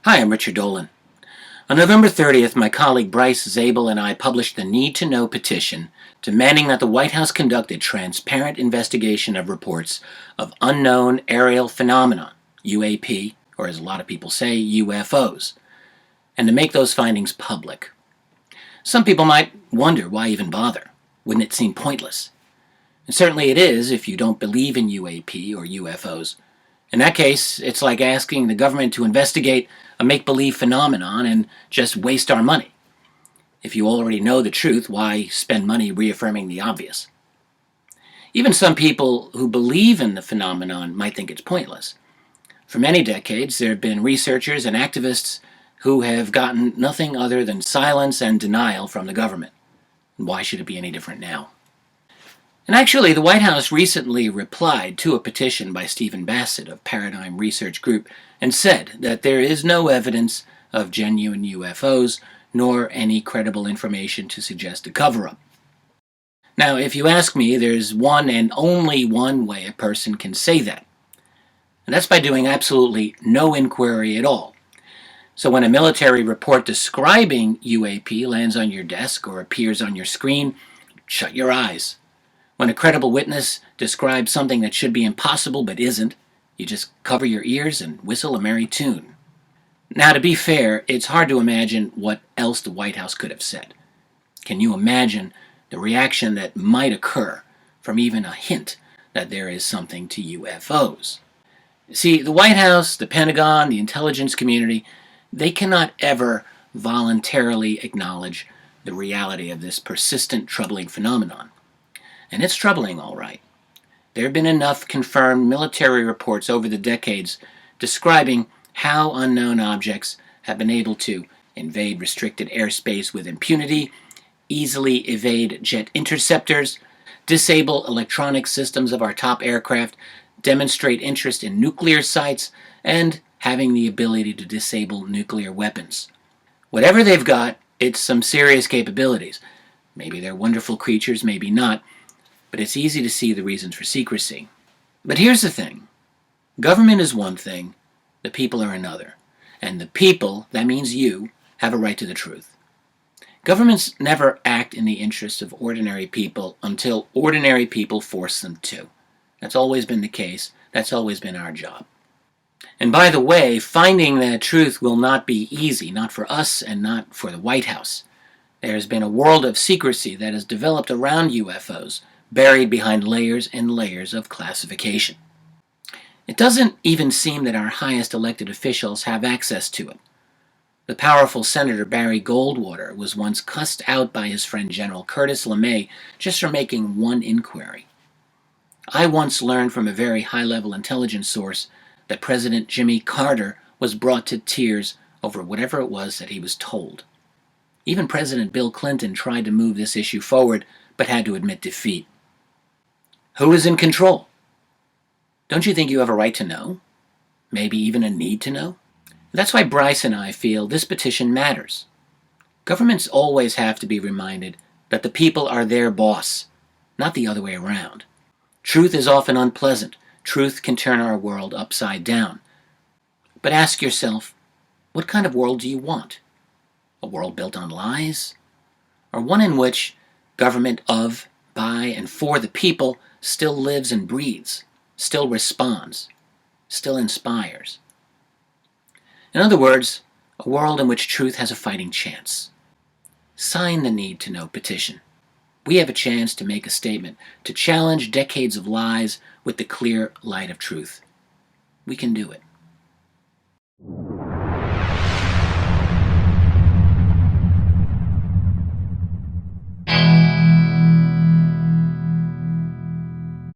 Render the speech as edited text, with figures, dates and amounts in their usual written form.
Hi, I'm Richard Dolan. On November 30th, my colleague Bryce Zabel and I published the Need to Know petition demanding that the White House conduct a transparent investigation of reports of unknown aerial phenomena, UAP, or as a lot of people say, UFOs, and to make those findings public. Some people might wonder why even bother. Wouldn't it seem pointless? And certainly it is if you don't believe in UAP or UFOs. In that case, it's like asking the government to investigate a make-believe phenomenon and just waste our money. If you already know the truth, why spend money reaffirming the obvious? Even some people who believe in the phenomenon might think it's pointless. For many decades, there have been researchers and activists who have gotten nothing other than silence and denial from the government. Why should it be any different now? And actually, the White House recently replied to a petition by Stephen Bassett of Paradigm Research Group and said that there is no evidence of genuine UFOs nor any credible information to suggest a cover-up. Now, if you ask me, there's one and only one way a person can say that, and that's by doing absolutely no inquiry at all. So when a military report describing UAP lands on your desk or appears on your screen, shut your eyes. When a credible witness describes something that should be impossible but isn't, you just cover your ears and whistle a merry tune. Now, to be fair, it's hard to imagine what else the White House could have said. Can you imagine the reaction that might occur from even a hint that there is something to UFOs? See, the White House, the Pentagon, the intelligence community, they cannot ever voluntarily acknowledge the reality of this persistent, troubling phenomenon. And it's troubling, all right. There have been enough confirmed military reports over the decades describing how unknown objects have been able to invade restricted airspace with impunity, easily evade jet interceptors, disable electronic systems of our top aircraft, demonstrate interest in nuclear sites, and having the ability to disable nuclear weapons. Whatever they've got, it's some serious capabilities. Maybe they're wonderful creatures, maybe not. But it's easy to see the reasons for secrecy. But here's the thing. Government is one thing, the people are another. And the people, that means you, have a right to the truth. Governments never act in the interests of ordinary people until ordinary people force them to. That's always been the case. That's always been our job. And by the way, finding that truth will not be easy, not for us and not for the White House. There has been a world of secrecy that has developed around UFOs, buried behind layers and layers of classification. It doesn't even seem that our highest elected officials have access to it. The powerful Senator Barry Goldwater was once cussed out by his friend General Curtis LeMay just for making one inquiry. I once learned from a very high-level intelligence source that President Jimmy Carter was brought to tears over whatever it was that he was told. Even President Bill Clinton tried to move this issue forward, but had to admit defeat. Who is in control? Don't you think you have a right to know? Maybe even a need to know? That's why Bryce and I feel this petition matters. Governments always have to be reminded that the people are their boss, not the other way around. Truth is often unpleasant. Truth can turn our world upside down. But ask yourself, what kind of world do you want? A world built on lies? Or one in which government of, by, and for the people still lives and breathes, still responds, still inspires? In other words, a world in which truth has a fighting chance. Sign the Need to Know petition. We have a chance to make a statement, to challenge decades of lies with the clear light of truth. We can do it.